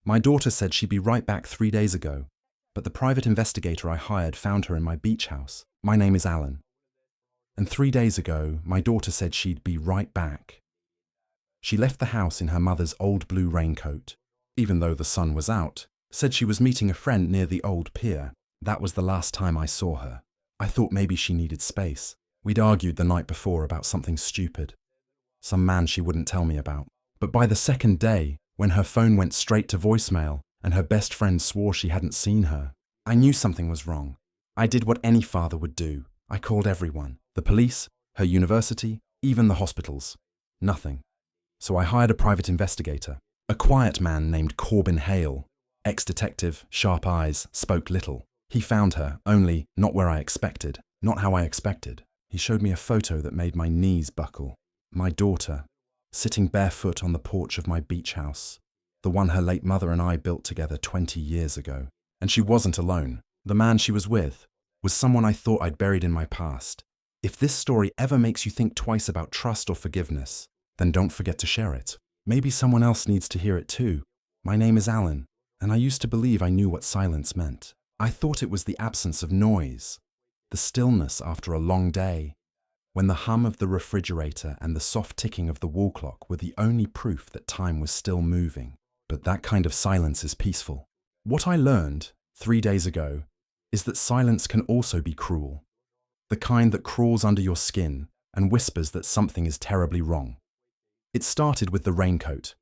My daughter said she'd be right back 3 days ago, but the private investigator I hired found her in my beach house. My name is Alan. And 3 days ago, my daughter said she'd be right back. She left the house in her mother's old blue raincoat, even though the sun was out, said she was meeting a friend near the old pier. That was the last time I saw her. I thought maybe she needed space. We'd argued the night before about something stupid. Some man she wouldn't tell me about. But by the second day, when her phone went straight to voicemail and her best friend swore she hadn't seen her, I knew something was wrong. I did what any father would do. I called everyone. The police, her university, even the hospitals. Nothing. So I hired a private investigator, a quiet man named Corbin Hale. Ex-detective, sharp eyes, spoke little. He found her, only not where I expected, not how I expected. He showed me a photo that made my knees buckle. My daughter, sitting barefoot on the porch of my beach house, the one her late mother and I built together 20 years ago. And she wasn't alone. The man she was with was someone I thought I'd buried in my past. If this story ever makes you think twice about trust or forgiveness, then don't forget to share it. Maybe someone else needs to hear it too. My name is Alan, and I used to believe I knew what silence meant. I thought it was the absence of noise, the stillness after a long day, when the hum of the refrigerator and the soft ticking of the wall clock were the only proof that time was still moving. But that kind of silence is peaceful. What I learned 3 days ago is that silence can also be cruel. The kind that crawls under your skin and whispers that something is terribly wrong. It started with the raincoat.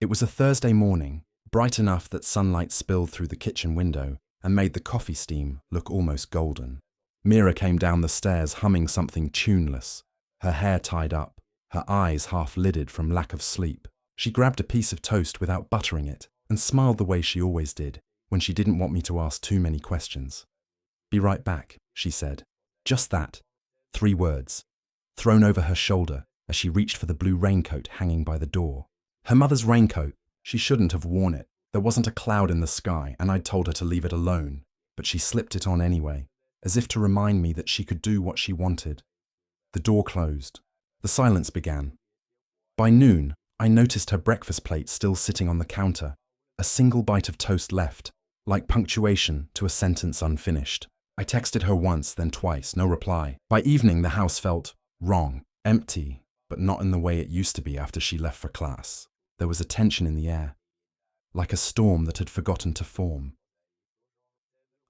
It was a Thursday morning, bright enough that sunlight spilled through the kitchen window and made the coffee steam look almost golden. Mira came down the stairs humming something tuneless, her hair tied up, her eyes half-lidded from lack of sleep. She grabbed a piece of toast without buttering it and smiled the way she always did when she didn't want me to ask too many questions. "Be right back," she said. Just that. 3 words, thrown over her shoulder as she reached for the blue raincoat hanging by the door. Her mother's raincoat. She shouldn't have worn it. There wasn't a cloud in the sky, and I'd told her to leave it alone, but she slipped it on anyway, as if to remind me that she could do what she wanted. The door closed. The silence began. By noon, I noticed her breakfast plate still sitting on the counter, a single bite of toast left, like punctuation to a sentence unfinished. I texted her once, then twice, no reply. By evening, the house felt wrong, empty, but not in the way it used to be after she left for class. There was a tension in the air, like a storm that had forgotten to form.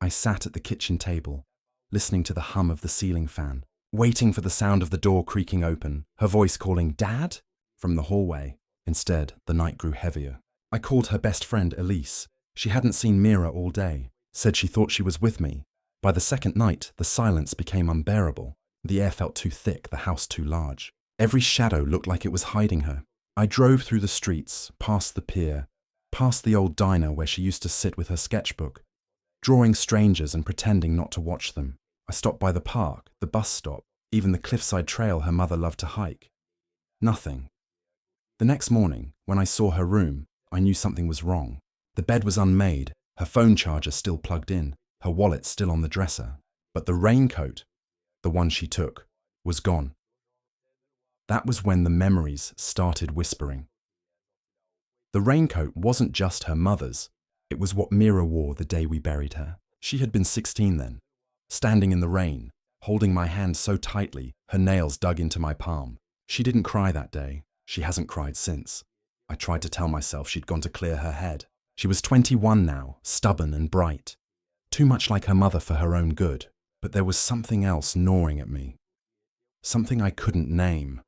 I sat at the kitchen table, listening to the hum of the ceiling fan, waiting for the sound of the door creaking open, her voice calling, "Dad?" from the hallway. Instead, the night grew heavier. I called her best friend, Elise. She hadn't seen Mira all day, said she thought she was with me. By the second night, the silence became unbearable. The air felt too thick, the house too large. Every shadow looked like it was hiding her. I drove through the streets, past the pier, past the old diner where she used to sit with her sketchbook, drawing strangers and pretending not to watch them. I stopped by the park, the bus stop, even the cliffside trail her mother loved to hike. Nothing. The next morning, when I saw her room, I knew something was wrong. The bed was unmade, her phone charger still plugged in, her wallet still on the dresser. But the raincoat, the one she took, was gone. That was when the memories started whispering. The raincoat wasn't just her mother's. It was what Mira wore the day we buried her. She had been 16 then, standing in the rain, holding my hand so tightly, her nails dug into my palm. She didn't cry that day. She hasn't cried since. I tried to tell myself she'd gone to clear her head. She was 21 now, stubborn and bright. Too much like her mother for her own good. But there was something else gnawing at me. Something I couldn't name.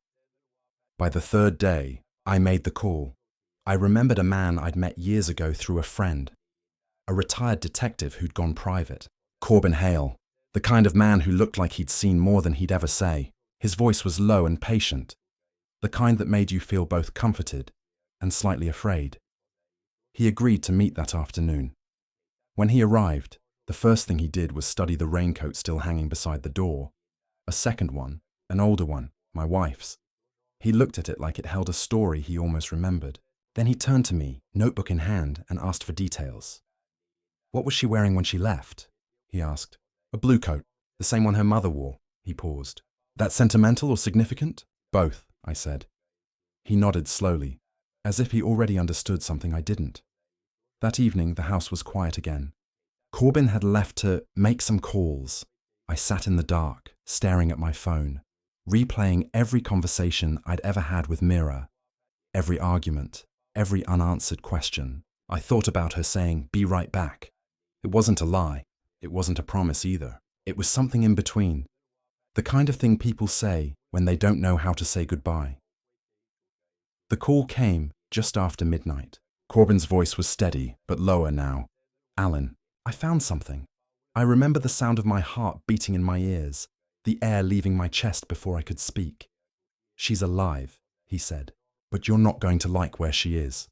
By the 3rd day, I made the call. I remembered a man I'd met years ago through a friend, a retired detective who'd gone private. Corbin Hale, the kind of man who looked like he'd seen more than he'd ever say. His voice was low and patient, the kind that made you feel both comforted and slightly afraid. He agreed to meet that afternoon. When he arrived, the first thing he did was study the raincoat still hanging beside the door. A second one, an older one, my wife's. He looked at it like it held a story he almost remembered. Then he turned to me, notebook in hand, and asked for details. "What was she wearing when she left?" he asked. "A blue coat, the same one her mother wore." He paused. "That sentimental or significant?" "Both," I said. He nodded slowly, as if he already understood something I didn't. That evening, the house was quiet again. Corbin had left to make some calls. I sat in the dark, staring at my phone, replaying every conversation I'd ever had with Mira, every argument, every unanswered question. I thought about her saying, "Be right back." It wasn't a lie. It wasn't a promise either. It was something in between. The kind of thing people say when they don't know how to say goodbye. The call came just after midnight. Corbin's voice was steady, but lower now. "Alan, I found something." I remember the sound of my heart beating in my ears, the air leaving my chest before I could speak. "She's alive," he said, "but you're not going to like where she is."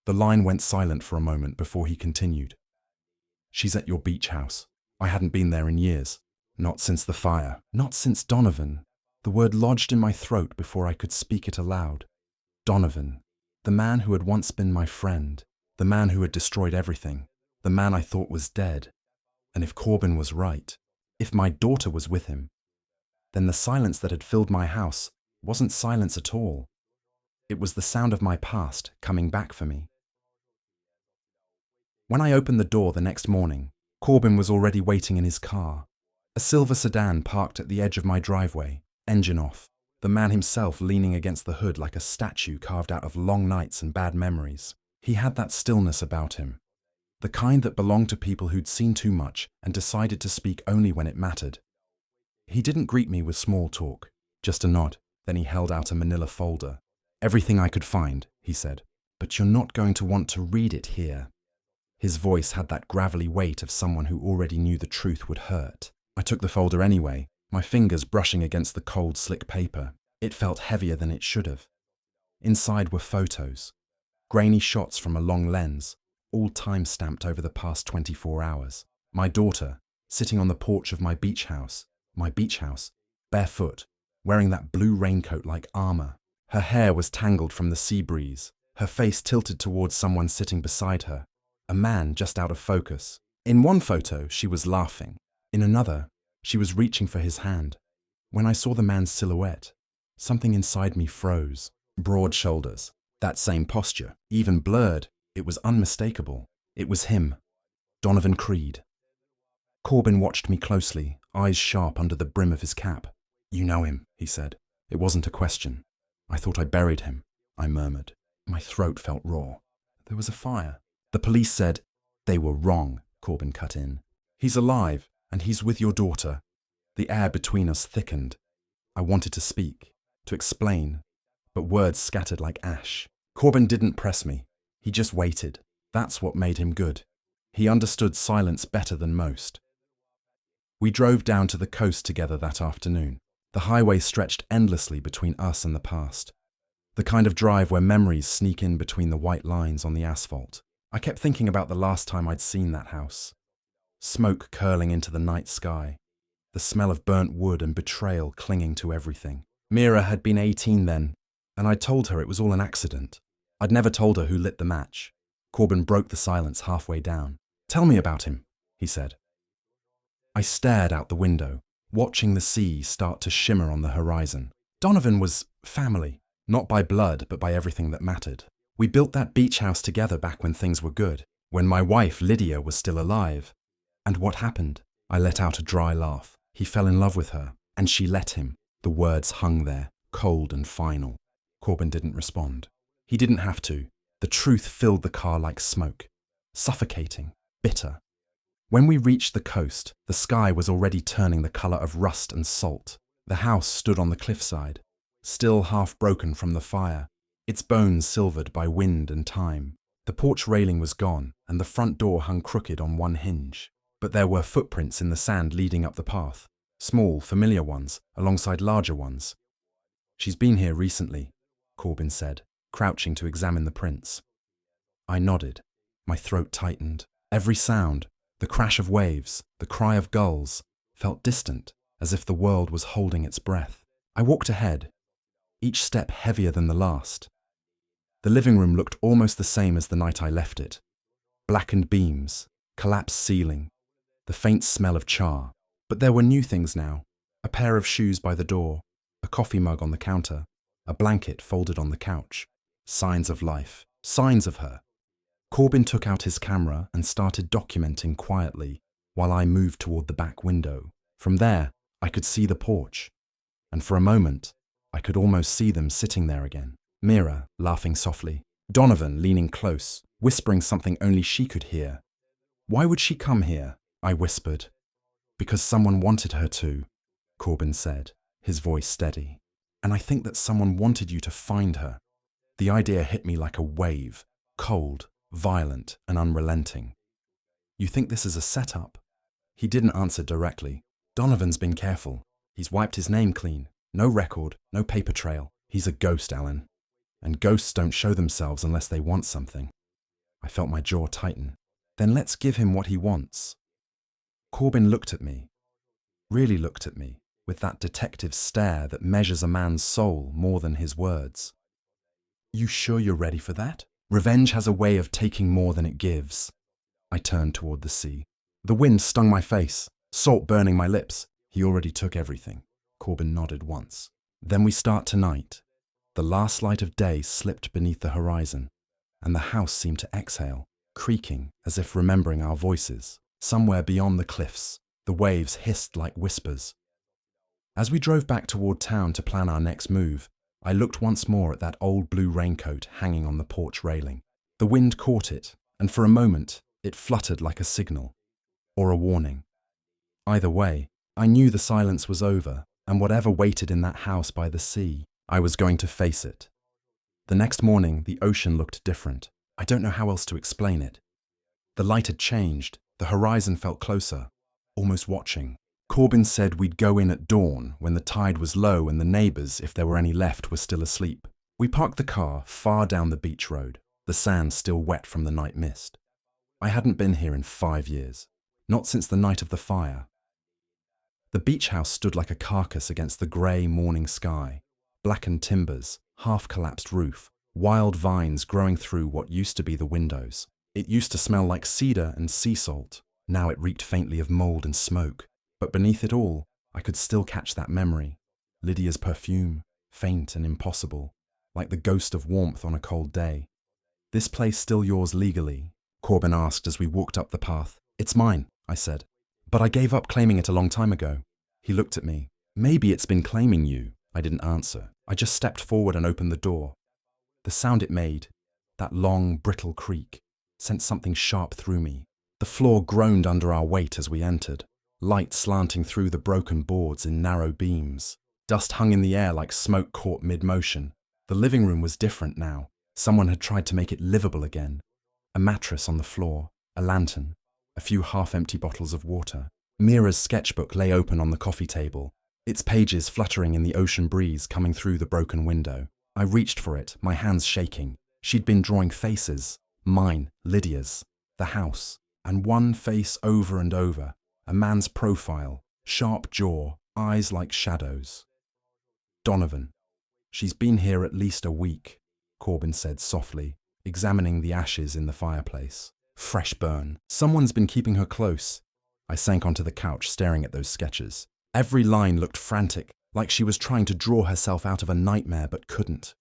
The line went silent for a moment before he continued. "She's at your beach house. I hadn't been there in years. Not since the fire. Not since Donovan." The word lodged in my throat before I could speak it aloud. Donovan. The man who had once been my friend. The man who had destroyed everything. The man I thought was dead. And if Corbin was right, if my daughter was with him, then the silence that had filled my house wasn't silence at all. It was the sound of my past coming back for me. When I opened the door the next morning, Corbin was already waiting in his car. A silver sedan parked at the edge of my driveway, engine off, the man himself leaning against the hood like a statue carved out of long nights and bad memories. He had that stillness about him, the kind that belonged to people who'd seen too much and decided to speak only when it mattered. He didn't greet me with small talk, just a nod. Then he held out a manila folder. "Everything I could find," he said, "but you're not going to want to read it here." His voice had that gravelly weight of someone who already knew the truth would hurt. I took the folder anyway, my fingers brushing against the cold, slick paper. It felt heavier than it should have. Inside were photos, grainy shots from a long lens, all time-stamped over the past 24 hours. My daughter, sitting on the porch of my beach house, barefoot, wearing that blue raincoat like armor. Her hair was tangled from the sea breeze, her face tilted towards someone sitting beside her, a man just out of focus. In one photo, she was laughing. In another, she was reaching for his hand. When I saw the man's silhouette, something inside me froze. Broad shoulders, that same posture, even blurred, it was unmistakable. It was him, Donovan Creed. Corbin watched me closely, eyes sharp under the brim of his cap. "You know him," he said. It wasn't a question. "I thought I buried him," I murmured. My throat felt raw. "There was a fire." "The police said..." "They were wrong," Corbin cut in. "He's alive, and he's with your daughter." The air between us thickened. I wanted to speak, to explain, but words scattered like ash. Corbin didn't press me. He just waited. That's what made him good. He understood silence better than most. We drove down to the coast together that afternoon. The highway stretched endlessly between us and the past. The kind of drive where memories sneak in between the white lines on the asphalt. I kept thinking about the last time I'd seen that house. Smoke curling into the night sky. The smell of burnt wood and betrayal clinging to everything. Mira had been 18 then, and I'd told her it was all an accident. I'd never told her who lit the match. Corbin broke the silence halfway down. "Tell me about him," he said. I stared out the window, watching the sea start to shimmer on the horizon. Donovan was family, not by blood, but by everything that mattered. We built that beach house together back when things were good, when my wife, Lydia, was still alive. And what happened? I let out a dry laugh. He fell in love with her, and she let him. The words hung there, cold and final. Corbin didn't respond. He didn't have to. The truth filled the car like smoke, suffocating, bitter. When we reached the coast, the sky was already turning the color of rust and salt. The house stood on the cliffside, still half broken from the fire, its bones silvered by wind and time. The porch railing was gone, and the front door hung crooked on one hinge. But there were footprints in the sand leading up the path, small, familiar ones, alongside larger ones. "She's been here recently," Corbin said, crouching to examine the prints. I nodded. My throat tightened. Every sound, the crash of waves, the cry of gulls, felt distant, as if the world was holding its breath. I walked ahead, each step heavier than the last. The living room looked almost the same as the night I left it. Blackened beams, collapsed ceiling, the faint smell of char. But there were new things now. A pair of shoes by the door, a coffee mug on the counter, a blanket folded on the couch. Signs of life, signs of her. Corbin took out his camera and started documenting quietly while I moved toward the back window. From there, I could see the porch, and for a moment, I could almost see them sitting there again. Mira, laughing softly. Donovan, leaning close, whispering something only she could hear. "Why would she come here?" I whispered. "Because someone wanted her to," Corbin said, his voice steady. "And I think that someone wanted you to find her." The idea hit me like a wave, cold, violent, and unrelenting. "You think this is a setup?" He didn't answer directly. "Donovan's been careful. He's wiped his name clean. No record, no paper trail. He's a ghost, Alan. And ghosts don't show themselves unless they want something." I felt my jaw tighten. "Then let's give him what he wants." Corbin looked at me, really looked at me, with that detective stare that measures a man's soul more than his words. "You sure you're ready for that? Revenge has a way of taking more than it gives." I turned toward the sea. The wind stung my face, salt burning my lips. "He already took everything." Corbin nodded once. "Then we start tonight." The last light of day slipped beneath the horizon, and the house seemed to exhale, creaking as if remembering our voices. Somewhere beyond the cliffs, the waves hissed like whispers. As we drove back toward town to plan our next move, I looked once more at that old blue raincoat hanging on the porch railing. The wind caught it, and for a moment, it fluttered like a signal, or a warning. Either way, I knew the silence was over, and whatever waited in that house by the sea, I was going to face it. The next morning, the ocean looked different. I don't know how else to explain it. The light had changed, the horizon felt closer, almost watching. Corbin said we'd go in at dawn when the tide was low and the neighbours, if there were any left, were still asleep. We parked the car far down the beach road, the sand still wet from the night mist. I hadn't been here in 5 years, not since the night of the fire. The beach house stood like a carcass against the grey morning sky, blackened timbers, half-collapsed roof, wild vines growing through what used to be the windows. It used to smell like cedar and sea salt. Now it reeked faintly of mould and smoke. But beneath it all, I could still catch that memory. Lydia's perfume, faint and impossible, like the ghost of warmth on a cold day. "This place still yours legally?" Corbin asked as we walked up the path. "It's mine," I said. "But I gave up claiming it a long time ago." He looked at me. "Maybe it's been claiming you." I didn't answer. I just stepped forward and opened the door. The sound it made, that long, brittle creak, sent something sharp through me. The floor groaned under our weight as we entered, light slanting through the broken boards in narrow beams. Dust hung in the air like smoke caught mid-motion. The living room was different now. Someone had tried to make it livable again. A mattress on the floor, a lantern, a few half-empty bottles of water. Mira's sketchbook lay open on the coffee table, its pages fluttering in the ocean breeze coming through the broken window. I reached for it, my hands shaking. She'd been drawing faces, mine, Lydia's, the house, and one face over and over, a man's profile, sharp jaw, eyes like shadows. "Donovan. She's been here at least a week," Corbin said softly, examining the ashes in the fireplace. "Fresh burn. Someone's been keeping her close." I sank onto the couch staring at those sketches. Every line looked frantic, like she was trying to draw herself out of a nightmare but couldn't.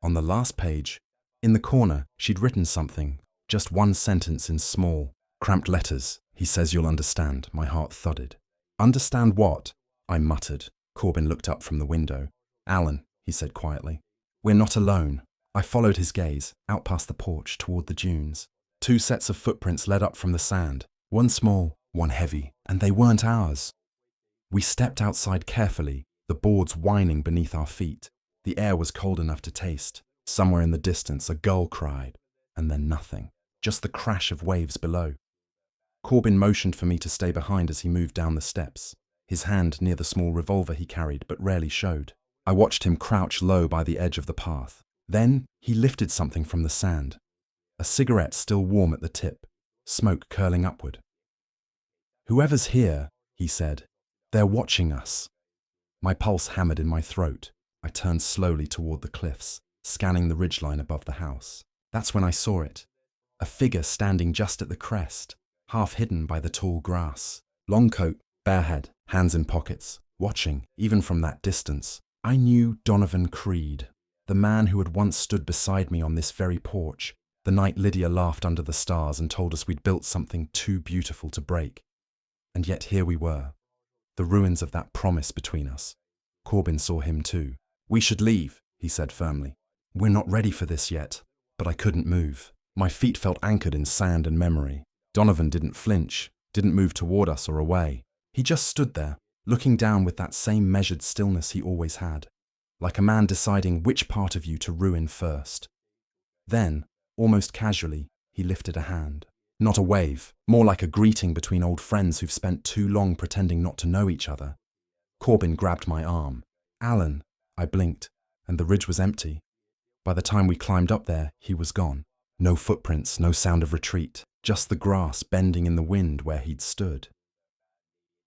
On the last page, in the corner, she'd written something, just one sentence in small, cramped letters. "He says you'll understand." My heart thudded. "Understand what?" I muttered. Corbin looked up from the window. "Alan," he said quietly, "we're not alone." I followed his gaze, out past the porch, toward the dunes. 2 sets of footprints led up from the sand, one small, one heavy, and they weren't ours. We stepped outside carefully, the boards whining beneath our feet. The air was cold enough to taste. Somewhere in the distance, a gull cried, and then nothing, just the crash of waves below. Corbin motioned for me to stay behind as he moved down the steps, his hand near the small revolver he carried but rarely showed. I watched him crouch low by the edge of the path. Then he lifted something from the sand, a cigarette still warm at the tip, smoke curling upward. "Whoever's here," he said, "they're watching us." My pulse hammered in my throat. I turned slowly toward the cliffs, scanning the ridgeline above the house. That's when I saw it. A figure standing just at the crest, half hidden by the tall grass. Long coat, bare head, hands in pockets, watching, even from that distance. I knew Donovan Creed, the man who had once stood beside me on this very porch, The night Lydia laughed under the stars and told us we'd built something too beautiful to break. And yet here we were, the ruins of that promise between us. Corbin saw him too. "We should leave," he said firmly. "We're not ready for this yet." But I couldn't move. My feet felt anchored in sand and memory. Donovan didn't flinch, didn't move toward us or away. He just stood there, looking down with that same measured stillness he always had, like a man deciding which part of you to ruin first. Then, almost casually, he lifted a hand. Not a wave, more like a greeting between old friends who've spent too long pretending not to know each other. Corbin grabbed my arm. "Alan," I blinked, and the ridge was empty. By the time we climbed up there, he was gone. No footprints, no sound of retreat, just the grass bending in the wind where he'd stood.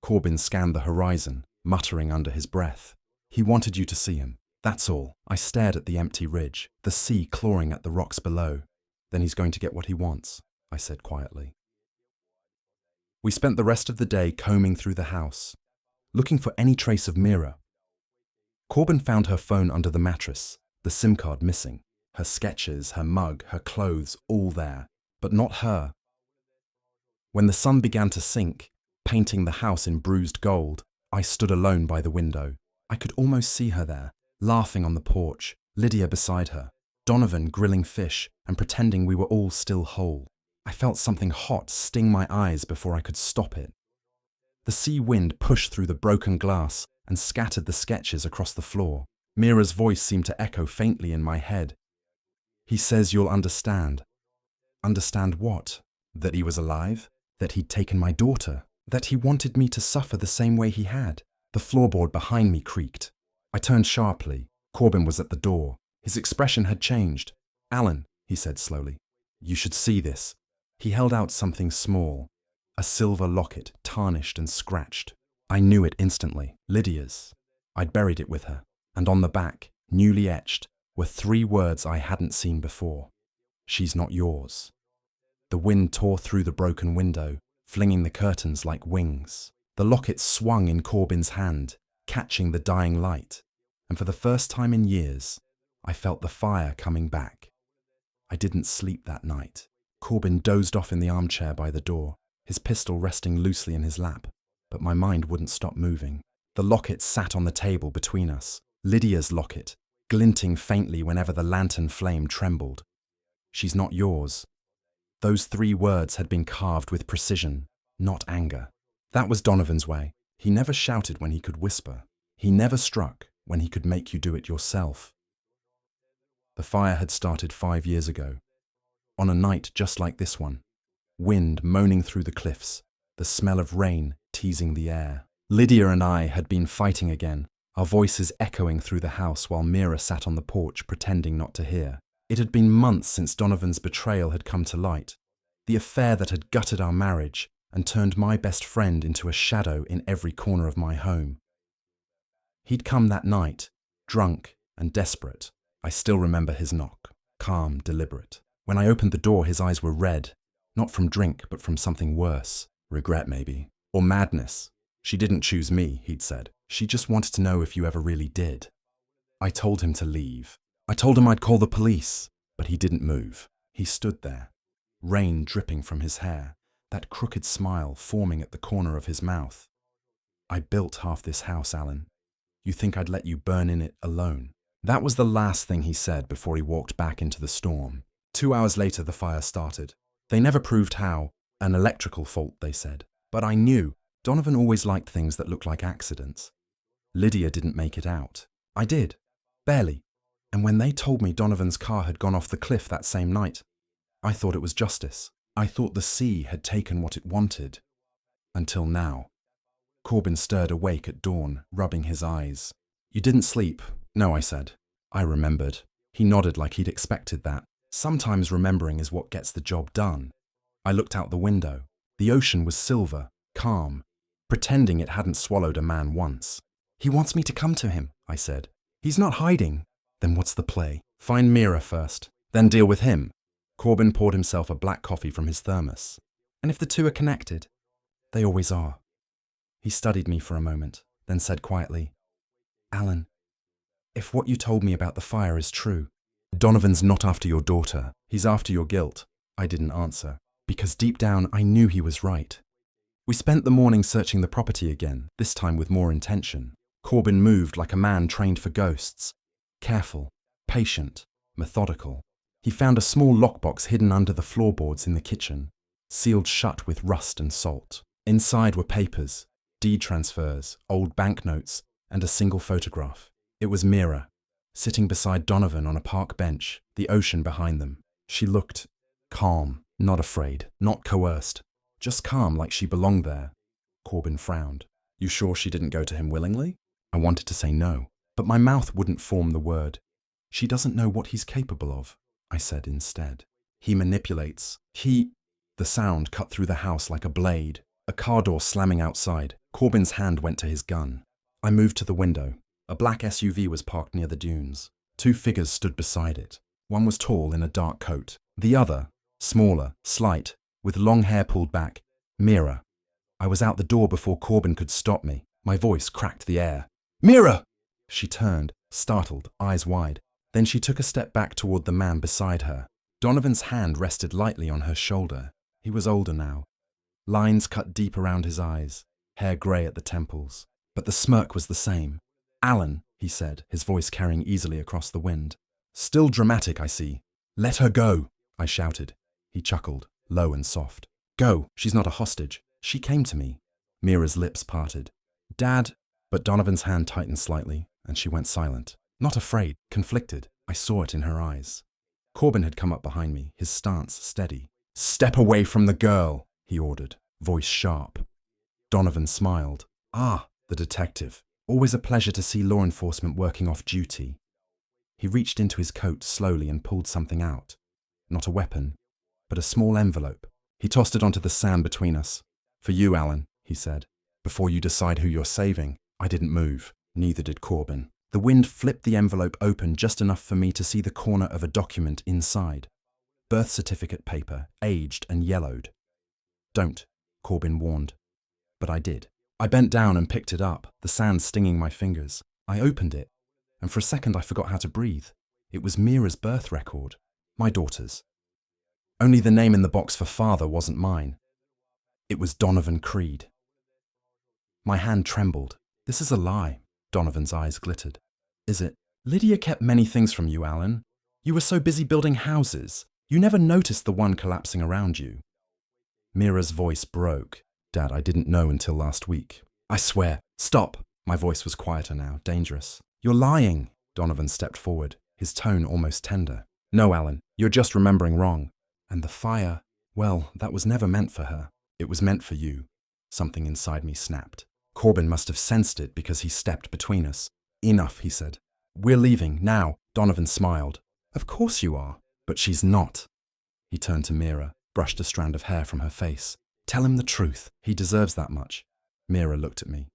Corbin scanned the horizon, muttering under his breath. "He wanted you to see him, that's all." I stared at the empty ridge, the sea clawing at the rocks below. "Then he's going to get what he wants," I said quietly. We spent the rest of the day combing through the house, looking for any trace of Mira. Corbin found her phone under the mattress, the SIM card missing, her sketches, her mug, her clothes, all there, but not her. When the sun began to sink, painting the house in bruised gold, I stood alone by the window. I could almost see her there, laughing on the porch, Lydia beside her, Donovan grilling fish and pretending we were all still whole. I felt something hot sting my eyes before I could stop it. The sea wind pushed through the broken glass and scattered the sketches across the floor. Mira's voice seemed to echo faintly in my head. "He says you'll understand." Understand what? That he was alive? That he'd taken my daughter? That he wanted me to suffer the same way he had? The floorboard behind me creaked. I turned sharply. Corbin was at the door. His expression had changed. "Alan," he said slowly, "you should see this." He held out something small, a silver locket, tarnished and scratched. I knew it instantly. Lydia's. I'd buried it with her. And on the back, newly etched, were 3 words I hadn't seen before. "She's not yours." The wind tore through the broken window, flinging the curtains like wings. The locket swung in Corbin's hand, catching the dying light, and for the first time in years, I felt the fire coming back. I didn't sleep that night. Corbin dozed off in the armchair by the door, his pistol resting loosely in his lap, but my mind wouldn't stop moving. The locket sat on the table between us, Lydia's locket, glinting faintly whenever the lantern flame trembled. "She's not yours." Those 3 words had been carved with precision, not anger. That was Donovan's way. He never shouted when he could whisper. He never struck when he could make you do it yourself. The fire had started 5 years ago, on a night just like this one. Wind moaning through the cliffs, the smell of rain teasing the air. Lydia and I had been fighting again, our voices echoing through the house while Mira sat on the porch pretending not to hear. It had been months since Donovan's betrayal had come to light, the affair that had gutted our marriage and turned my best friend into a shadow in every corner of my home. He'd come that night, drunk and desperate. I still remember his knock, calm, deliberate. When I opened the door, his eyes were red, not from drink, but from something worse. Regret, maybe. Or madness. "She didn't choose me," he'd said. "She just wanted to know if you ever really did." I told him to leave. I told him I'd call the police, but he didn't move. He stood there, rain dripping from his hair, that crooked smile forming at the corner of his mouth. "I built half this house, Alan. You think I'd let you burn in it alone?" That was the last thing he said before he walked back into the storm. 2 hours later, the fire started. They never proved how. An electrical fault, they said. But I knew. Donovan always liked things that looked like accidents. Lydia didn't make it out. I did. Barely. And when they told me Donovan's car had gone off the cliff that same night, I thought it was justice. I thought the sea had taken what it wanted. Until now. Corbin stirred awake at dawn, rubbing his eyes. "You didn't sleep?" "No," I said. I remembered. He nodded like he'd expected that. Sometimes remembering is what gets the job done. I looked out the window. The ocean was silver, calm, pretending it hadn't swallowed a man once. "He wants me to come to him," I said. "He's not hiding." "Then what's the play?" "Find Mira first, then deal with him." Corbin poured himself a black coffee from his thermos. "And if the two are connected?" "They always are." He studied me for a moment, then said quietly, "Alan, if what you told me about the fire is true, Donovan's not after your daughter. He's after your guilt. I didn't answer, because deep down I knew he was right. We spent the morning searching the property again, this time with more intention. Corbin moved like a man trained for ghosts. Careful, patient, methodical. He found a small lockbox hidden under the floorboards in the kitchen, sealed shut with rust and salt. Inside were papers, deed transfers, old banknotes, and a single photograph. It was Mira, sitting beside Donovan on a park bench, the ocean behind them. She looked calm, not afraid, not coerced, just calm like she belonged there. Corbin frowned. You sure she didn't go to him willingly? I wanted to say no, but my mouth wouldn't form the word. She doesn't know what he's capable of, I said instead. He manipulates. The sound cut through the house like a blade, a car door slamming outside. Corbin's hand went to his gun. I moved to the window. A black SUV was parked near the dunes. Two figures stood beside it. One was tall in a dark coat. The other, smaller, slight, with long hair pulled back. Mira. I was out the door before Corbin could stop me. My voice cracked the air. Mira! She turned, startled, eyes wide. Then she took a step back toward the man beside her. Donovan's hand rested lightly on her shoulder. He was older now. Lines cut deep around his eyes, hair grey at the temples. But the smirk was the same. Alan, he said, his voice carrying easily across the wind. Still dramatic, I see. Let her go, I shouted. He chuckled, low and soft. Go, she's not a hostage. She came to me. Mira's lips parted. Dad, but Donovan's hand tightened slightly, and she went silent. Not afraid, conflicted. I saw it in her eyes. Corbin had come up behind me, his stance steady. Step away from the girl, he ordered, voice sharp. Donovan smiled. Ah, the detective. Always a pleasure to see law enforcement working off duty. He reached into his coat slowly and pulled something out. Not a weapon, but a small envelope. He tossed it onto the sand between us. For you, Alan, he said. Before you decide who you're saving. I didn't move. Neither did Corbin. The wind flipped the envelope open just enough for me to see the corner of a document inside. Birth certificate paper, aged and yellowed. Don't, Corbin warned. But I did. I bent down and picked it up, the sand stinging my fingers. I opened it, and for a second I forgot how to breathe. It was Mira's birth record. My daughter's. Only the name in the box for father wasn't mine. It was Donovan Creed. My hand trembled. This is a lie. Donovan's eyes glittered. Is it? Lydia kept many things from you, Alan. You were so busy building houses. You never noticed the one collapsing around you. Mira's voice broke. Dad, I didn't know until last week. I swear. Stop. My voice was quieter now, dangerous. You're lying. Donovan stepped forward, his tone almost tender. No, Alan, you're just remembering wrong. And the fire, well, that was never meant for her. It was meant for you. Something inside me snapped. Corbin must have sensed it because he stepped between us. Enough, he said. We're leaving, now. Donovan smiled. Of course you are. But she's not. He turned to Mira, brushed a strand of hair from her face. Tell him the truth. He deserves that much. Mira looked at me,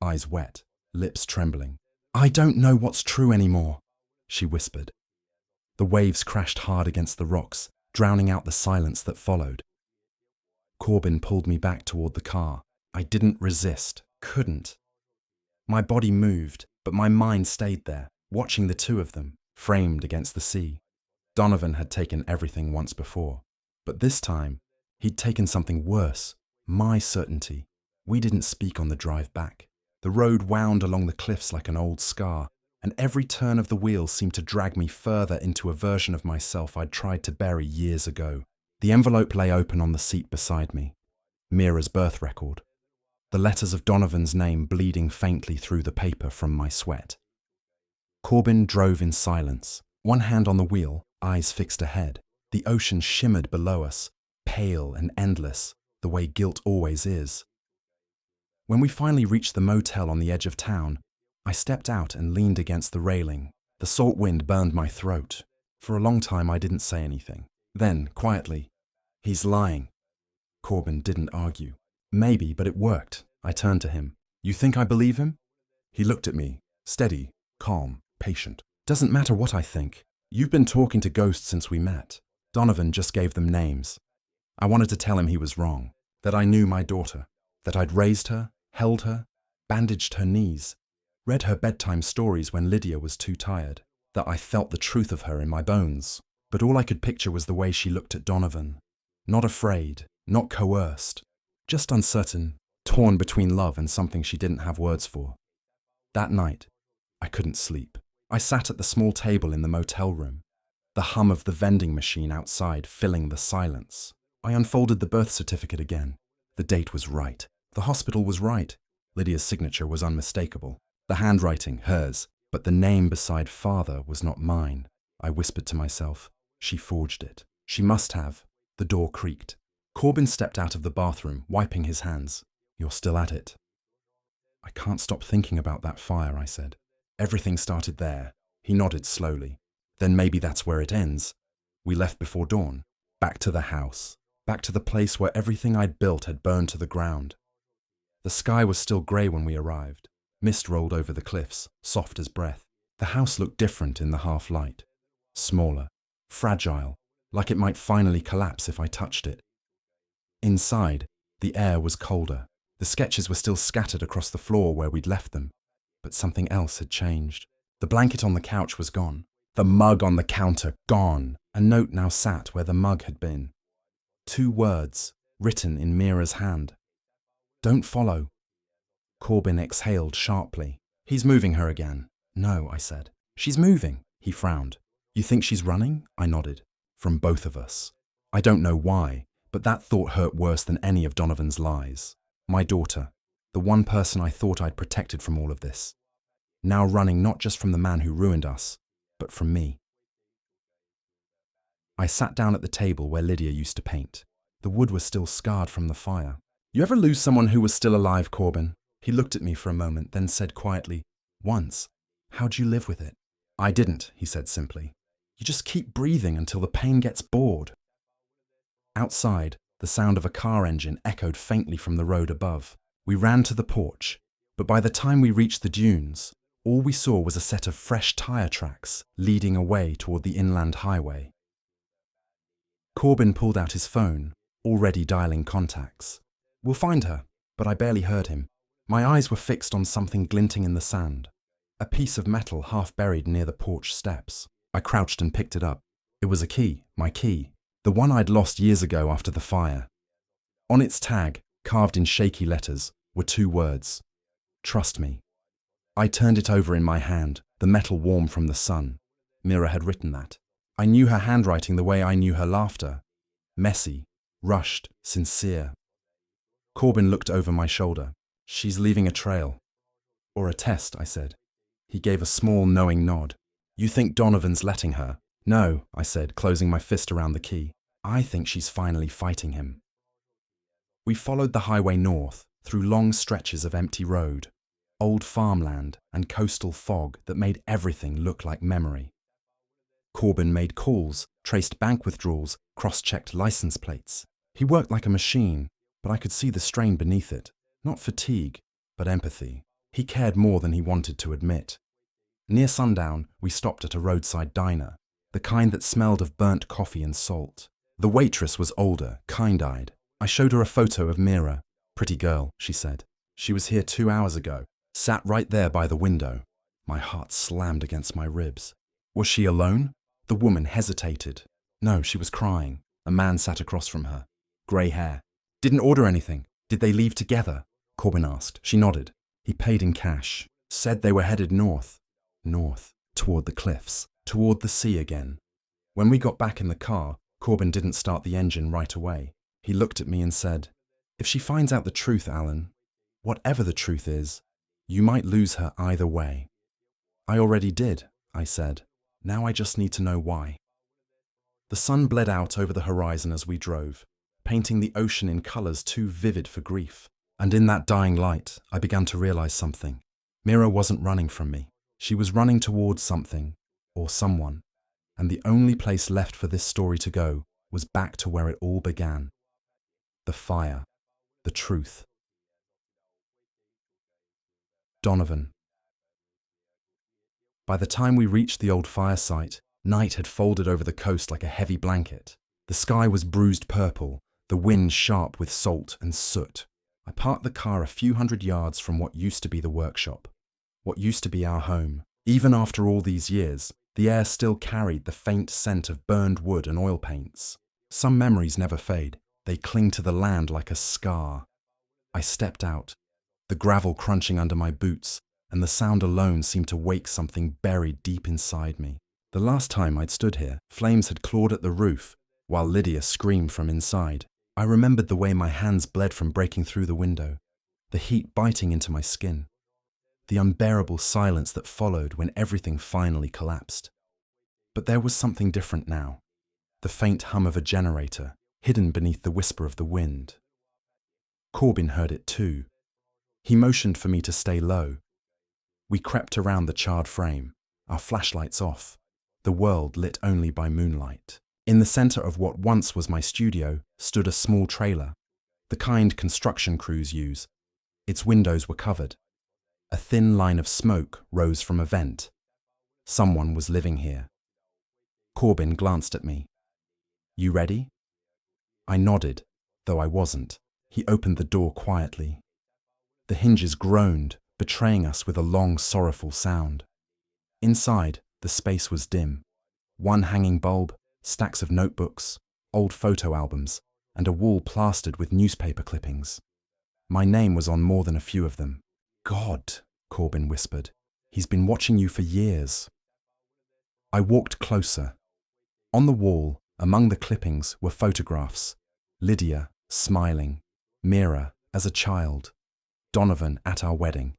eyes wet, lips trembling. I don't know what's true anymore, she whispered. The waves crashed hard against the rocks, drowning out the silence that followed. Corbin pulled me back toward the car. I didn't resist, couldn't. My body moved, but my mind stayed there, watching the two of them, framed against the sea. Donovan had taken everything once before, but this time, he'd taken something worse, my certainty. We didn't speak on the drive back. The road wound along the cliffs like an old scar, and every turn of the wheel seemed to drag me further into a version of myself I'd tried to bury years ago. The envelope lay open on the seat beside me. Mira's birth record. The letters of Donovan's name bleeding faintly through the paper from my sweat. Corbin drove in silence, one hand on the wheel, eyes fixed ahead. The ocean shimmered below us, pale and endless, the way guilt always is. When we finally reached the motel on the edge of town, I stepped out and leaned against the railing. The salt wind burned my throat. For a long time I didn't say anything. Then, quietly, he's lying. Corbin didn't argue. Maybe, but it worked. I turned to him. You think I believe him? He looked at me, steady, calm, patient. Doesn't matter what I think. You've been talking to ghosts since we met. Donovan just gave them names. I wanted to tell him he was wrong, that I knew my daughter, that I'd raised her, held her, bandaged her knees, read her bedtime stories when Lydia was too tired, that I felt the truth of her in my bones. But all I could picture was the way she looked at Donovan. Not afraid, not coerced, just uncertain, torn between love and something she didn't have words for. That night, I couldn't sleep. I sat at the small table in the motel room, the hum of the vending machine outside filling the silence. I unfolded the birth certificate again. The date was right. The hospital was right. Lydia's signature was unmistakable. The handwriting, hers, but the name beside father was not mine. I whispered to myself. She forged it. She must have. The door creaked. Corbin stepped out of the bathroom, wiping his hands. You're still at it. I can't stop thinking about that fire, I said. Everything started there. He nodded slowly. Then maybe that's where it ends. We left before dawn. Back to the house. Back to the place where everything I'd built had burned to the ground. The sky was still grey when we arrived. Mist rolled over the cliffs, soft as breath. The house looked different in the half-light. Smaller, fragile, like it might finally collapse if I touched it. Inside, the air was colder. The sketches were still scattered across the floor where we'd left them. But something else had changed. The blanket on the couch was gone. The mug on the counter, gone. A note now sat where the mug had been. 2 words, written in Mira's hand. Don't follow. Corbin exhaled sharply. He's moving her again. No, I said. She's moving. He frowned. You think she's running? I nodded. From both of us. I don't know why, but that thought hurt worse than any of Donovan's lies. My daughter, the one person I thought I'd protected from all of this. Now running not just from the man who ruined us, but from me. I sat down at the table where Lydia used to paint. The wood was still scarred from the fire. You ever lose someone who was still alive, Corbin? He looked at me for a moment, then said quietly, Once. How'd you live with it? I didn't, he said simply. You just keep breathing until the pain gets bored. Outside, the sound of a car engine echoed faintly from the road above. We ran to the porch, but by the time we reached the dunes, all we saw was a set of fresh tire tracks leading away toward the inland highway. Corbin pulled out his phone, already dialing contacts. We'll find her, but I barely heard him. My eyes were fixed on something glinting in the sand, a piece of metal half buried near the porch steps. I crouched and picked it up. It was a key, my key, the one I'd lost years ago after the fire. On its tag, carved in shaky letters, were 2 words. Trust me. I turned it over in my hand, the metal warm from the sun. Mira had written that. I knew her handwriting the way I knew her laughter. Messy, rushed, sincere. Corbin looked over my shoulder. She's leaving a trail. Or a test, I said. He gave a small, knowing nod. You think Donovan's letting her? No, I said, closing my fist around the key. I think she's finally fighting him. We followed the highway north, through long stretches of empty road, old farmland and coastal fog that made everything look like memory. Corbin made calls, traced bank withdrawals, cross-checked license plates. He worked like a machine, but I could see the strain beneath it. Not fatigue, but empathy. He cared more than he wanted to admit. Near sundown, we stopped at a roadside diner, the kind that smelled of burnt coffee and salt. The waitress was older, kind-eyed. I showed her a photo of Mira. Pretty girl, she said. She was here 2 hours ago, sat right there by the window. My heart slammed against my ribs. Was she alone? The woman hesitated. No, she was crying. A man sat across from her. Grey hair. Didn't order anything. Did they leave together? Corbin asked. She nodded. He paid in cash. Said they were headed north. North, toward the cliffs, toward the sea again. When we got back in the car, Corbin didn't start the engine right away. He looked at me and said, If she finds out the truth, Alan, whatever the truth is, you might lose her either way. I already did, I said. Now I just need to know why. The sun bled out over the horizon as we drove, painting the ocean in colours too vivid for grief. And in that dying light, I began to realise something. Mira wasn't running from me. She was running towards something, or someone, and the only place left for this story to go was back to where it all began. The fire, the truth. Donovan. By the time we reached the old fire site, night had folded over the coast like a heavy blanket. The sky was bruised purple, the wind sharp with salt and soot. I parked the car a few hundred yards from what used to be the workshop, what used to be our home. Even after all these years, The air still carried the faint scent of burned wood and oil paints. Some memories never fade. They cling to the land like a scar. I stepped out, the gravel crunching under my boots, and the sound alone seemed to wake something buried deep inside me. The last time I'd stood here, flames had clawed at the roof, while Lydia screamed from inside. I remembered the way my hands bled from breaking through the window, the heat biting into my skin, the unbearable silence that followed when everything finally collapsed. But there was something different now, the faint hum of a generator, hidden beneath the whisper of the wind. Corbin heard it too. He motioned for me to stay low. We crept around the charred frame, our flashlights off, the world lit only by moonlight. In the center of what once was my studio stood a small trailer, the kind construction crews use. Its windows were covered. A thin line of smoke rose from a vent. Someone was living here. Corbin glanced at me. "You ready?" I nodded, though I wasn't. He opened the door quietly. The hinges groaned, betraying us with a long, sorrowful sound. Inside, the space was dim. One hanging bulb, stacks of notebooks, old photo albums, and a wall plastered with newspaper clippings. My name was on more than a few of them. "God," Corbin whispered. "He's been watching you for years." I walked closer. On the wall, among the clippings, were photographs. Lydia, smiling. Mira, as a child. Donovan at our wedding.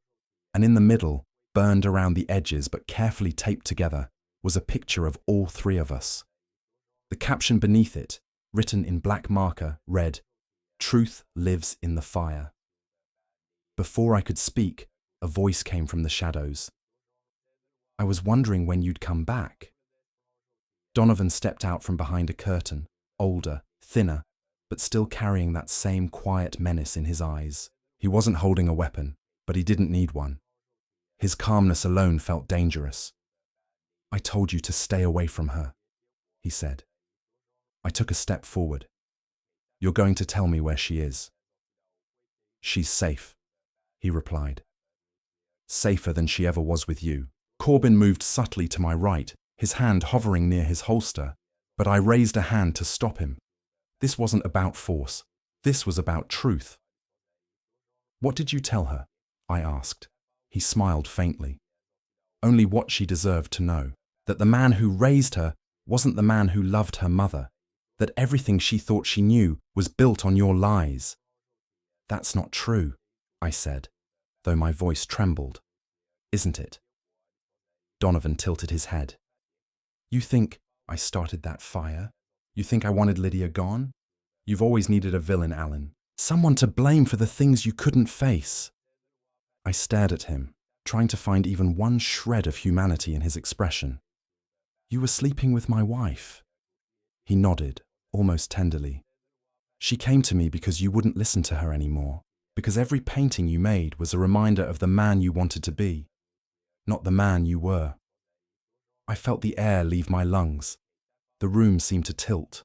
And in the middle, burned around the edges but carefully taped together, was a picture of all three of us. The caption beneath it, written in black marker, read, "Truth lives in the fire." Before I could speak, a voice came from the shadows. "I was wondering when you'd come back." Donovan stepped out from behind a curtain, older, thinner, but still carrying that same quiet menace in his eyes. He wasn't holding a weapon, but he didn't need one. His calmness alone felt dangerous. "I told you to stay away from her," he said. I took a step forward. "You're going to tell me where she is?" "She's safe," he replied. "Safer than she ever was with you." Corbin moved subtly to my right, his hand hovering near his holster, but I raised a hand to stop him. This wasn't about force. This was about truth. "What did you tell her?" I asked. He smiled faintly. "Only what she deserved to know. That the man who raised her wasn't the man who loved her mother. That everything she thought she knew was built on your lies." "That's not true," I said, though my voice trembled. "Isn't it?" Donovan tilted his head. "You think I started that fire? You think I wanted Lydia gone? You've always needed a villain, Alan. Someone to blame for the things you couldn't face." I stared at him, trying to find even one shred of humanity in his expression. "You were sleeping with my wife." He nodded, almost tenderly. "She came to me because you wouldn't listen to her anymore, because every painting you made was a reminder of the man you wanted to be, not the man you were." I felt the air leave my lungs. The room seemed to tilt.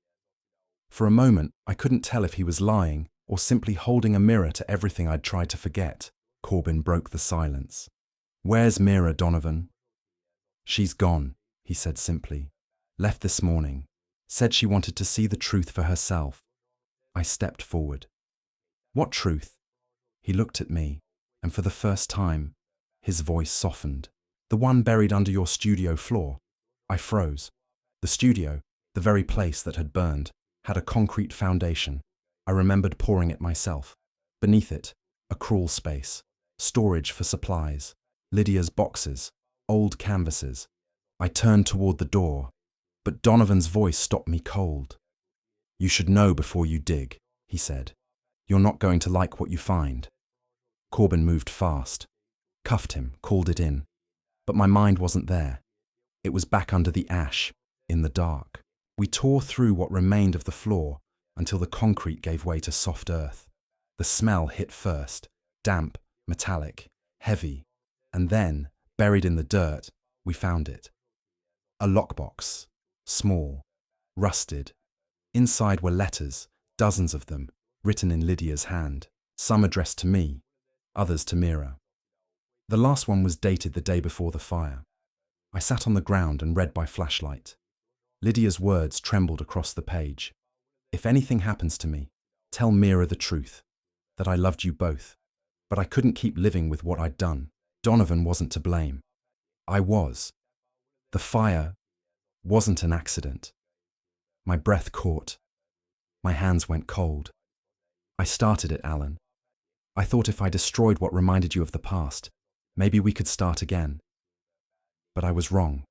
For a moment, I couldn't tell if he was lying or simply holding a mirror to everything I'd tried to forget. Corbin broke the silence. "Where's Mira, Donovan?" "She's gone," he said simply. "Left this morning. Said she wanted to see the truth for herself." I stepped forward. "What truth?" He looked at me, and for the first time, his voice softened. "The one buried under your studio floor." I froze. The studio, the very place that had burned, had a concrete foundation. I remembered pouring it myself. Beneath it, a crawl space, storage for supplies, Lydia's boxes, old canvases. I turned toward the door, but Donovan's voice stopped me cold. "You should know before you dig," he said. "You're not going to like what you find." Corbin moved fast. Cuffed him, called it in. But my mind wasn't there. It was back under the ash, in the dark. We tore through what remained of the floor until the concrete gave way to soft earth. The smell hit first, damp, metallic, heavy, and then, buried in the dirt, we found it. A lockbox, small, rusted. Inside were letters, dozens of them, written in Lydia's hand, some addressed to me, others to Mira. The last one was dated the day before the fire. I sat on the ground and read by flashlight. Lydia's words trembled across the page. If anything happens to me, tell Mira the truth, that I loved you both. But I couldn't keep living with what I'd done. Donovan wasn't to blame. I was. The fire wasn't an accident. My breath caught. My hands went cold. I started it, Alan. I thought if I destroyed what reminded you of the past, maybe we could start again. But I was wrong.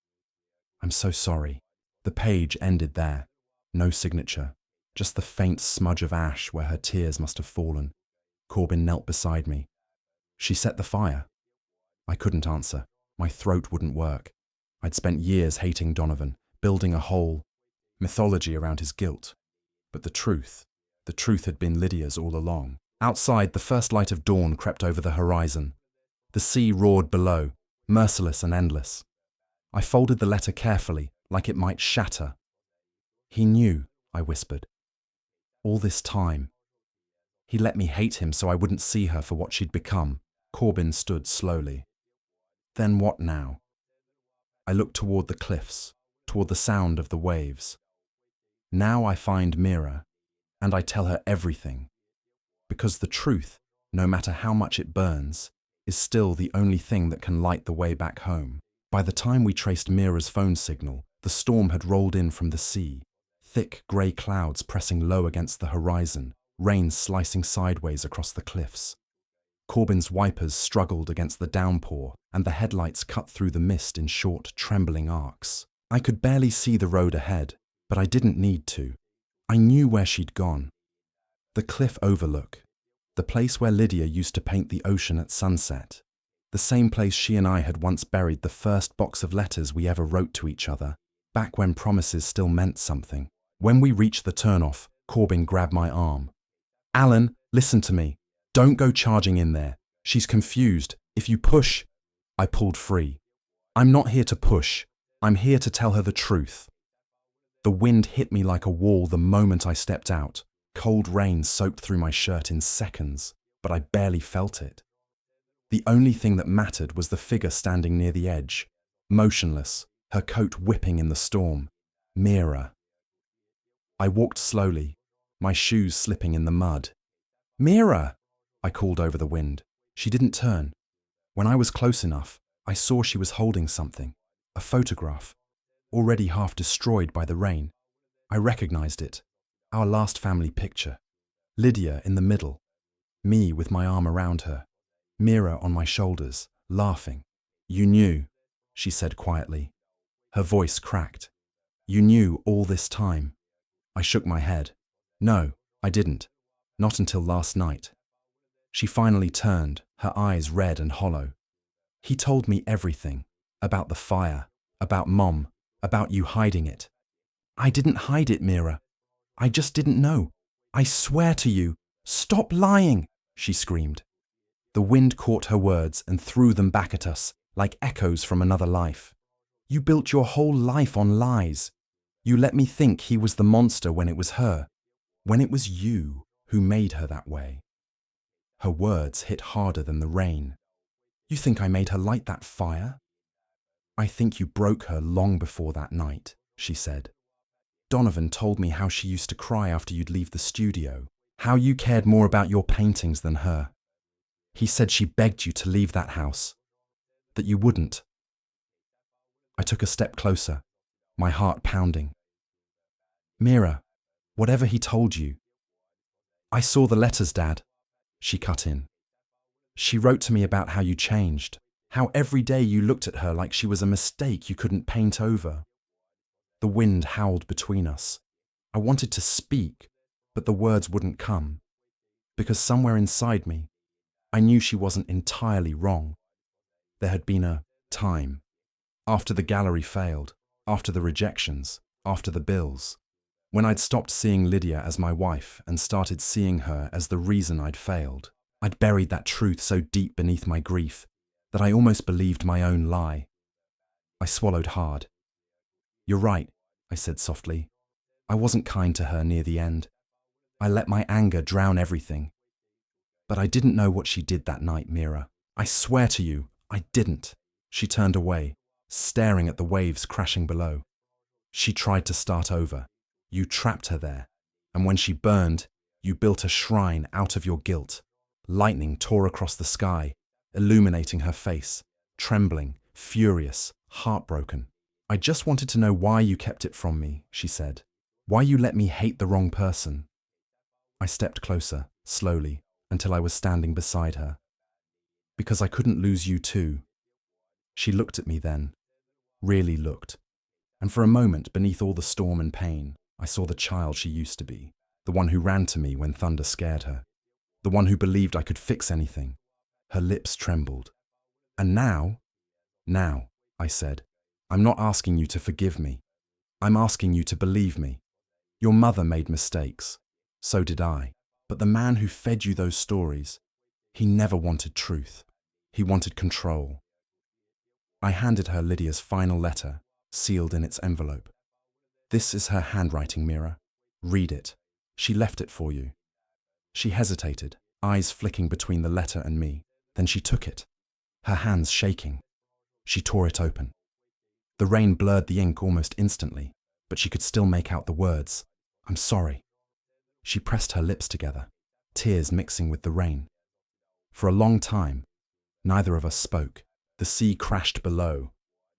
I'm so sorry. The page ended there. No signature. Just the faint smudge of ash where her tears must have fallen. Corbin knelt beside me. She set the fire. I couldn't answer. My throat wouldn't work. I'd spent years hating Donovan, building a whole mythology around his guilt. But the truth had been Lydia's all along. Outside, the first light of dawn crept over the horizon. The sea roared below, merciless and endless. I folded the letter carefully, like it might shatter. He knew, I whispered. All this time. He let me hate him so I wouldn't see her for what she'd become. Corbin stood slowly. Then what now? I looked toward the cliffs, toward the sound of the waves. Now I find Mira, and I tell her everything. Because the truth, no matter how much it burns, is still the only thing that can light the way back home. By the time we traced Mira's phone signal, the storm had rolled in from the sea, thick grey clouds pressing low against the horizon, rain slicing sideways across the cliffs. Corbin's wipers struggled against the downpour, and the headlights cut through the mist in short, trembling arcs. I could barely see the road ahead, but I didn't need to. I knew where she'd gone. The cliff overlook, the place where Lydia used to paint the ocean at sunset, the same place she and I had once buried the first box of letters we ever wrote to each other, back when promises still meant something. When we reached the turnoff, Corbin grabbed my arm. Alan, listen to me. Don't go charging in there. She's confused. If you push... I pulled free. I'm not here to push. I'm here to tell her the truth. The wind hit me like a wall the moment I stepped out. Cold rain soaked through my shirt in seconds, but I barely felt it. The only thing that mattered was the figure standing near the edge, motionless, her coat whipping in the storm. Mira. I walked slowly, my shoes slipping in the mud. Mira! I called over the wind. She didn't turn. When I was close enough, I saw she was holding something, a photograph, already half destroyed by the rain. I recognized it, our last family picture. Lydia in the middle, me with my arm around her, Mira on my shoulders, laughing. You knew, she said quietly. Her voice cracked. You knew all this time. I shook my head. No, I didn't. Not until last night. She finally turned, her eyes red and hollow. He told me everything. About the fire, about Mom, about you hiding it. I didn't hide it, Mira. I just didn't know. I swear to you. Stop lying, she screamed. The wind caught her words and threw them back at us, like echoes from another life. You built your whole life on lies. You let me think he was the monster when it was her, when it was you who made her that way. Her words hit harder than the rain. You think I made her light that fire? I think you broke her long before that night, she said. Donovan told me how she used to cry after you'd leave the studio, how you cared more about your paintings than her. He said she begged you to leave that house, that you wouldn't. I took a step closer, my heart pounding. Mira, whatever he told you. I saw the letters, Dad, she cut in. She wrote to me about how you changed, how every day you looked at her like she was a mistake you couldn't paint over. The wind howled between us. I wanted to speak, but the words wouldn't come, because somewhere inside me, I knew she wasn't entirely wrong. There had been a time, after the gallery failed, after the rejections, after the bills, when I'd stopped seeing Lydia as my wife and started seeing her as the reason I'd failed. I'd buried that truth so deep beneath my grief that I almost believed my own lie. I swallowed hard. You're right, I said softly. I wasn't kind to her near the end. I let my anger drown everything. But I didn't know what she did that night, Mira. I swear to you, I didn't. She turned away. staring at the waves crashing below. She tried to start over. You trapped her there. And when she burned, you built a shrine out of your guilt. Lightning tore across the sky, illuminating her face, trembling, furious, heartbroken. I just wanted to know why you kept it from me, she said. Why you let me hate the wrong person. I stepped closer, slowly, until I was standing beside her. Because I couldn't lose you too. She looked at me then, really looked. And for a moment, beneath all the storm and pain, I saw the child she used to be, the one who ran to me when thunder scared her, the one who believed I could fix anything. Her lips trembled. And now, I said, I'm not asking you to forgive me. I'm asking you to believe me. Your mother made mistakes. So did I. But the man who fed you those stories, he never wanted truth. He wanted control. I handed her Lydia's final letter, sealed in its envelope. This is her handwriting, Mira. Read it. She left it for you. She hesitated, eyes flicking between the letter and me. Then she took it, her hands shaking. She tore it open. The rain blurred the ink almost instantly, but she could still make out the words. I'm sorry. She pressed her lips together, tears mixing with the rain. For a long time, neither of us spoke. The sea crashed below,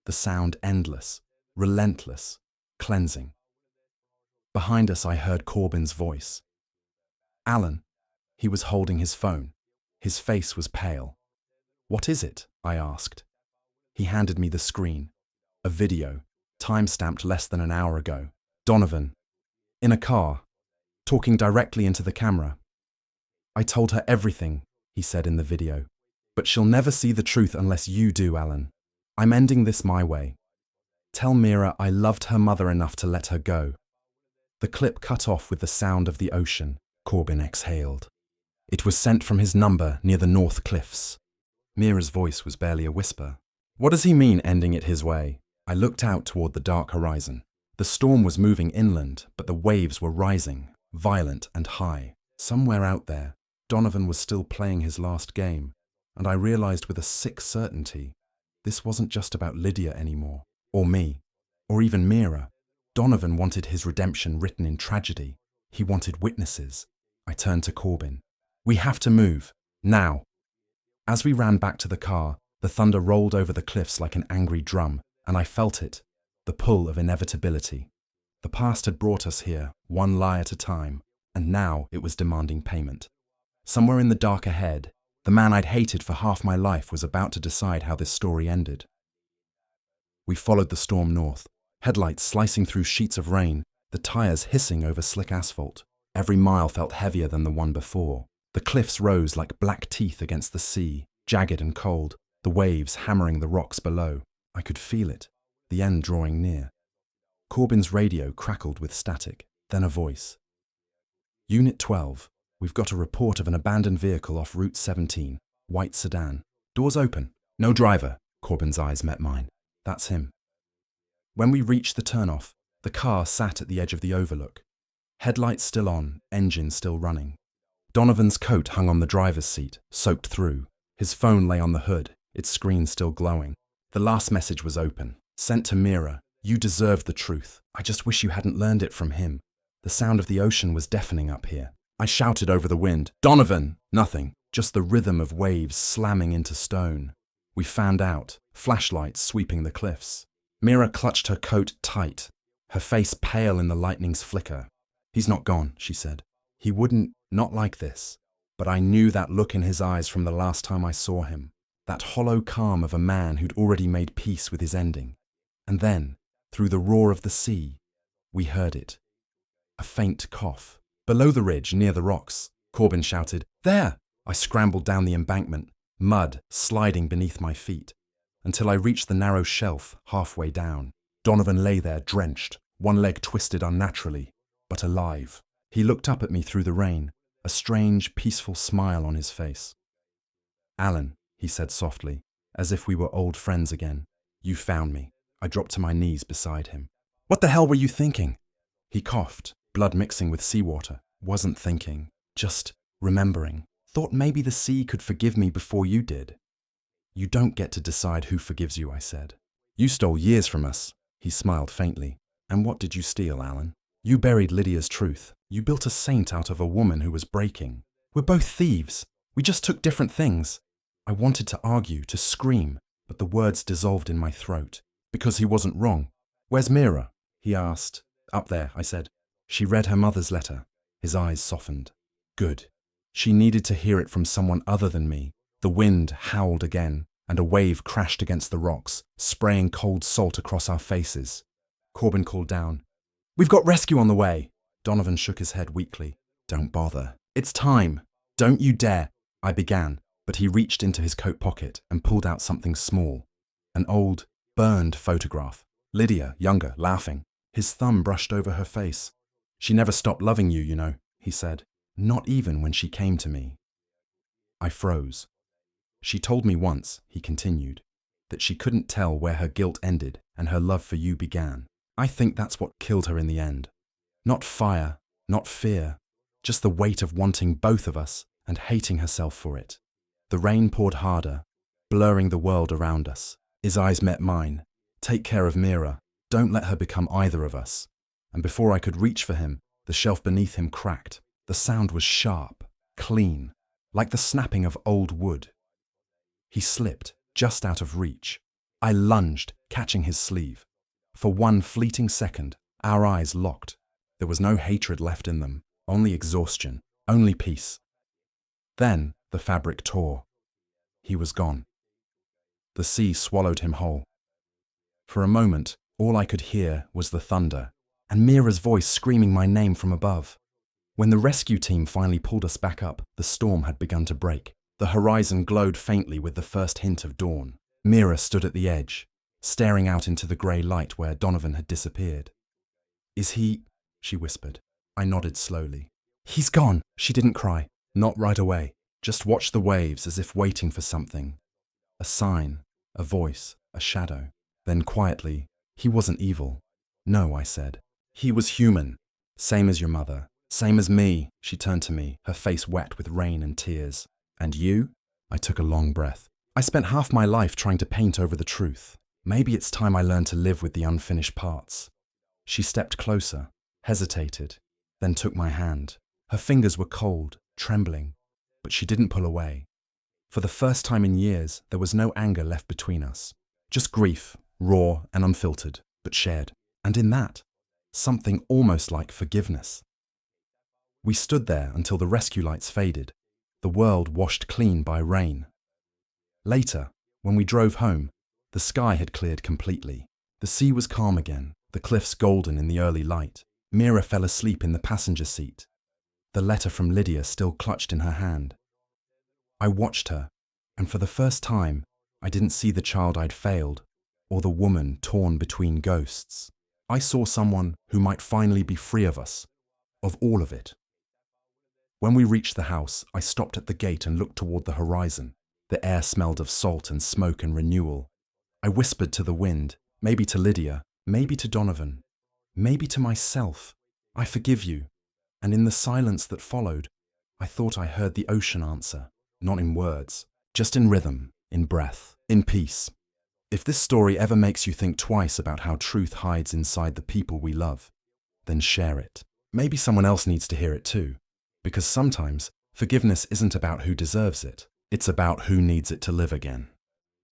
the sound endless, relentless, cleansing. Behind us I heard Corbin's voice. Alan. He was holding his phone. His face was pale. What is it? I asked. He handed me the screen. A video, time-stamped less than an hour ago. Donovan, in a car, talking directly into the camera. I told her everything, he said in the video. But she'll never see the truth unless you do, Alan. I'm ending this my way. Tell Mira I loved her mother enough to let her go. The clip cut off with the sound of the ocean. Corbin exhaled. It was sent from his number near the North Cliffs. Mira's voice was barely a whisper. What does he mean, ending it his way? I looked out toward the dark horizon. The storm was moving inland, but the waves were rising, violent and high. Somewhere out there, Donovan was still playing his last game, and I realized with a sick certainty, this wasn't just about Lydia anymore, or me, or even Mira. Donovan wanted his redemption written in tragedy. He wanted witnesses. I turned to Corbin. We have to move, now. As we ran back to the car, the thunder rolled over the cliffs like an angry drum, and I felt it, the pull of inevitability. The past had brought us here, one lie at a time, and now it was demanding payment. Somewhere in the dark ahead, the man I'd hated for half my life was about to decide how this story ended. We followed the storm north, headlights slicing through sheets of rain, the tires hissing over slick asphalt. Every mile felt heavier than the one before. The cliffs rose like black teeth against the sea, jagged and cold, the waves hammering the rocks below. I could feel it, the end drawing near. Corbin's radio crackled with static, then a voice. Unit 12, we've got a report of an abandoned vehicle off Route 17, white sedan. Doors open. No driver. Corbin's eyes met mine. That's him. When we reached the turnoff, the car sat at the edge of the overlook. Headlights still on, engine still running. Donovan's coat hung on the driver's seat, soaked through. His phone lay on the hood, its screen still glowing. The last message was open. Sent to Mira. You deserve the truth. I just wish you hadn't learned it from him. The sound of the ocean was deafening up here. I shouted over the wind. Donovan! Nothing. Just the rhythm of waves slamming into stone. We fanned out, flashlights sweeping the cliffs. Mira clutched her coat tight, her face pale in the lightning's flicker. He's not gone, she said. He wouldn't, not like this. But I knew that look in his eyes from the last time I saw him. That hollow calm of a man who'd already made peace with his ending. And then, through the roar of the sea, we heard it. A faint cough. Below the ridge, near the rocks, Corbin shouted, There! I scrambled down the embankment, mud sliding beneath my feet, until I reached the narrow shelf halfway down. Donovan lay there drenched, one leg twisted unnaturally, but alive. He looked up at me through the rain, a strange, peaceful smile on his face. Alan, he said softly, as if we were old friends again. You found me. I dropped to my knees beside him. What the hell were you thinking? He coughed, blood mixing with seawater. Wasn't thinking, just remembering. Thought maybe the sea could forgive me before you did. You don't get to decide who forgives you, I said. You stole years from us. He smiled faintly. And what did you steal, Alan? You buried Lydia's truth. You built a saint out of a woman who was breaking. We're both thieves. We just took different things. I wanted to argue, to scream, but the words dissolved in my throat. Because he wasn't wrong. Where's Mira? He asked. Up there, I said. She read her mother's letter. His eyes softened. Good. She needed to hear it from someone other than me. The wind howled again, and a wave crashed against the rocks, spraying cold salt across our faces. Corbin called down. We've got rescue on the way. Donovan shook his head weakly. Don't bother. It's time. Don't you dare. I began, but he reached into his coat pocket and pulled out something small. An old, burned photograph. Lydia, younger, laughing. His thumb brushed over her face. She never stopped loving you, you know, he said. Not even when she came to me. I froze. She told me once, he continued, that she couldn't tell where her guilt ended and her love for you began. I think that's what killed her in the end. Not fire, not fear, just the weight of wanting both of us and hating herself for it. The rain poured harder, blurring the world around us. His eyes met mine. Take care of Mira. Don't let her become either of us. And before I could reach for him, the shelf beneath him cracked. The sound was sharp, clean, like the snapping of old wood. He slipped, just out of reach. I lunged, catching his sleeve. For one fleeting second, our eyes locked. There was no hatred left in them, only exhaustion, only peace. Then the fabric tore. He was gone. The sea swallowed him whole. For a moment, all I could hear was the thunder, and Mira's voice screaming my name from above. When the rescue team finally pulled us back up, the storm had begun to break. The horizon glowed faintly with the first hint of dawn. Mira stood at the edge, staring out into the grey light where Donovan had disappeared. Is he? She whispered. I nodded slowly. He's gone. She didn't cry. Not right away. Just watched the waves as if waiting for something. A sign, a voice, a shadow. Then quietly, he wasn't evil. No, I said. He was human. Same as your mother. Same as me. She turned to me, her face wet with rain and tears. And you? I took a long breath. I spent half my life trying to paint over the truth. Maybe it's time I learned to live with the unfinished parts. She stepped closer, hesitated, then took my hand. Her fingers were cold, trembling, but she didn't pull away. For the first time in years, there was no anger left between us. Just grief, raw and unfiltered, but shared. And in that, something almost like forgiveness. We stood there until the rescue lights faded, the world washed clean by rain. Later, when we drove home, the sky had cleared completely. The sea was calm again, the cliffs golden in the early light. Mira fell asleep in the passenger seat, the letter from Lydia still clutched in her hand. I watched her, and for the first time, I didn't see the child I'd failed, or the woman torn between ghosts. I saw someone who might finally be free of us, of all of it. When we reached the house, I stopped at the gate and looked toward the horizon. The air smelled of salt and smoke and renewal. I whispered to the wind, maybe to Lydia, maybe to Donovan, maybe to myself, I forgive you. And in the silence that followed, I thought I heard the ocean answer, not in words, just in rhythm, in breath, in peace. If this story ever makes you think twice about how truth hides inside the people we love, then share it. Maybe someone else needs to hear it too. Because sometimes, forgiveness isn't about who deserves it, it's about who needs it to live again.